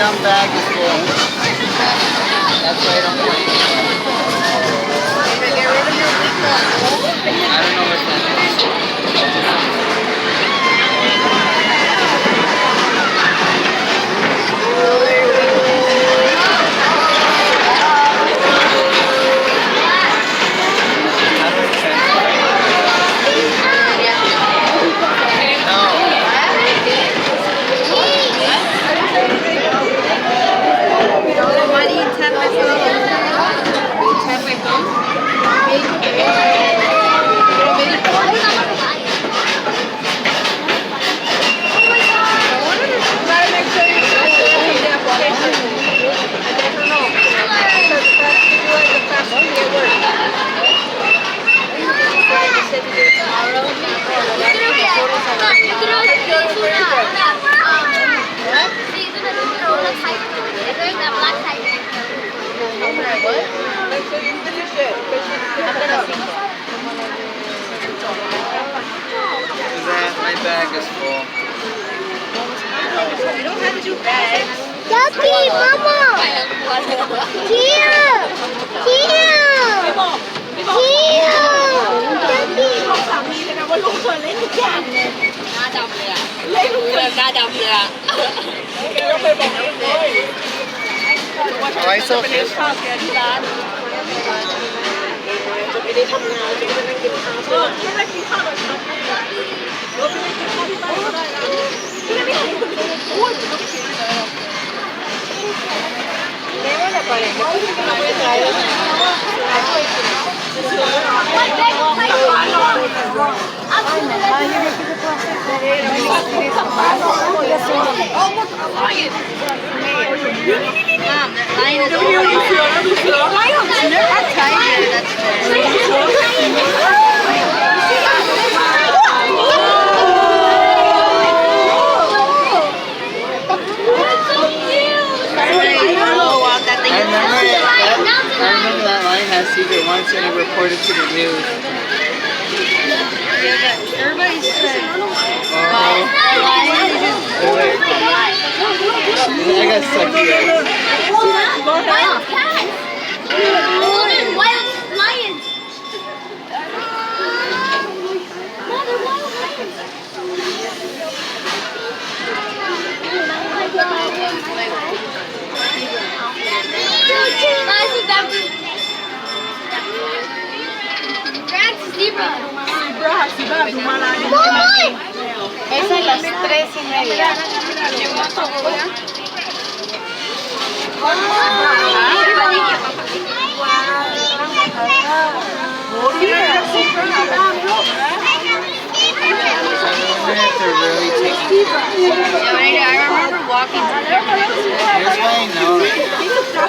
dumb bag is full. That's why I don't like it. Get rid of your weak one. I don't know what that is. How do I transfer it? No. Why do you tap my phone? You tap my phone? My bag is full. You don't have two bags. Ducky, Mama! Here! Here! Here! Ducky! เอาไว้โซ่ฟิช I remember that lion had a secret once and it reported to the news. Everybody's saying. I got stuck here. Wild cats! Wild lions! Mother, wild lions! Es a las 3:30. They're really taking I remember walking through there. Here's why I know it.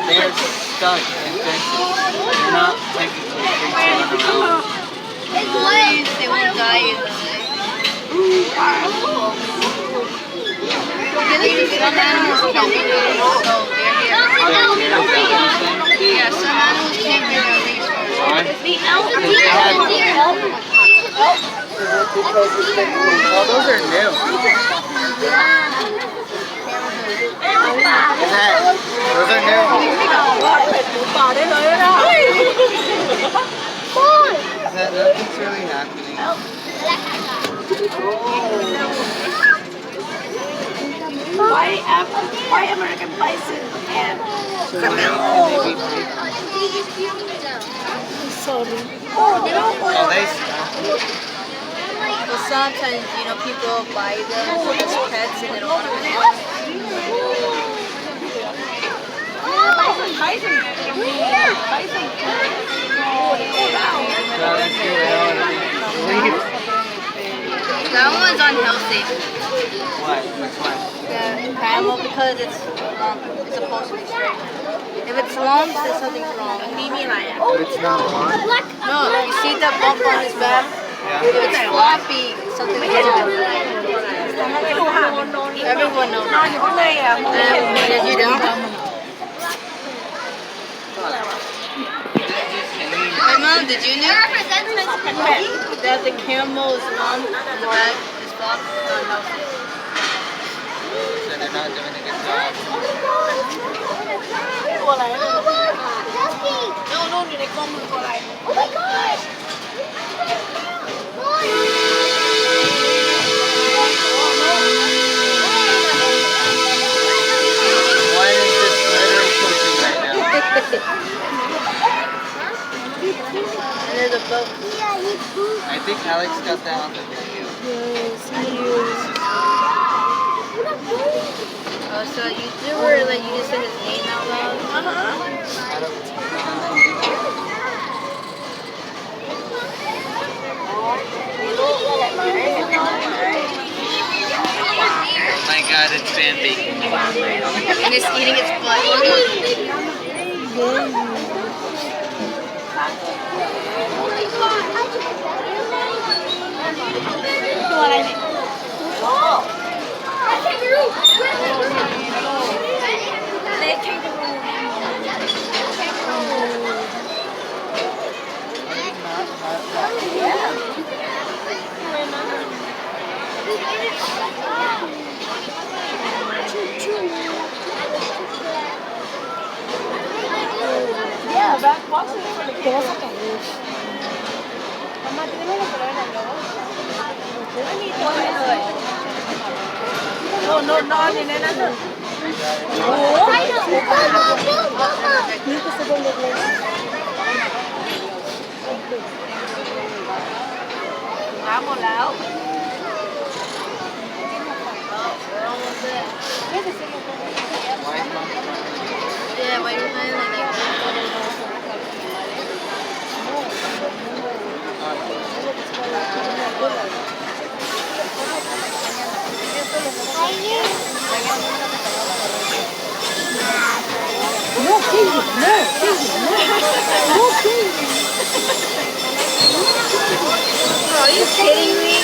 They're stuck in fences. They're not technically free to run around. Please, they will die in the day. Because even some animals can't be released, so they're here. Yeah, some animals can't be released. Why? Oh, those are new. Those are new. Nothing's really happening. Why American bison and Oh, they stop. Well, sometimes, people buy them as pets and they don't want to That one's unhealthy. What? Which one? The camel, because it's supposed to be straight. If it's long, then something's wrong. But it's not one. No, you see that bump on his back? Yeah. If it's floppy, something's wrong. Everyone knows that. Did you know? Hey Mom, did you know that the camel's back is floppy? You're not doing a good job. ตัวอะไร Oh, look! Ducky! นู่นอยู่ในกล้องมือตัวอะไร Oh my gosh! Why is this literally cooking right now? And there's a boat. Yeah, he pooped. I think Alex got that on the video. Oh, so YouTuber, like you just said his name out loud? I don't Oh my god, it's Bambi. And it's eating its butt. Yeah, back boxes for the kids. Mamá, tenemos los colores de globo. No, no, no, nene, no. Vamos, Lau. Why is Mom smiling? Yeah, why you smiling like that? Are you kidding me?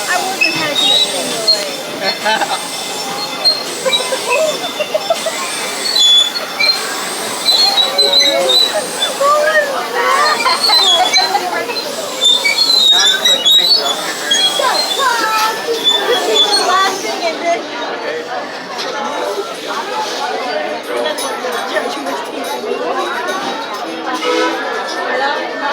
I wasn't catching a single way.